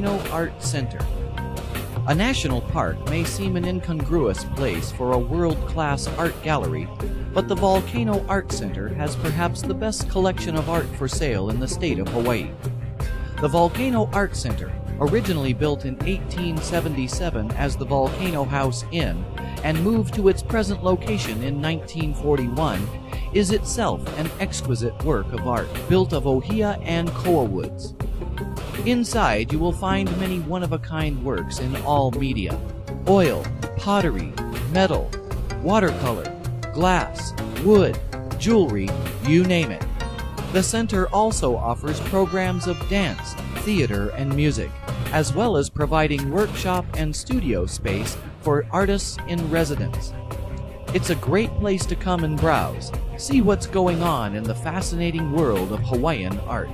Volcano Art Center. A national park may seem an incongruous place for a world-class art gallery, but the Volcano Art Center has perhaps the best collection of art for sale in the state of Hawaii. The Volcano Art Center, originally built in 1877 as the Volcano House Inn and moved to its present location in 1941, is itself an exquisite work of art built of ohia and koa woods. Inside, you will find many one-of-a-kind works in all media: oil, pottery, metal, watercolor, glass, wood, jewelry, you name it. The center also offers programs of dance, theater, and music, as well as providing workshop and studio space for artists in residence. It's a great place to come and browse, see what's going on in the fascinating world of Hawaiian art.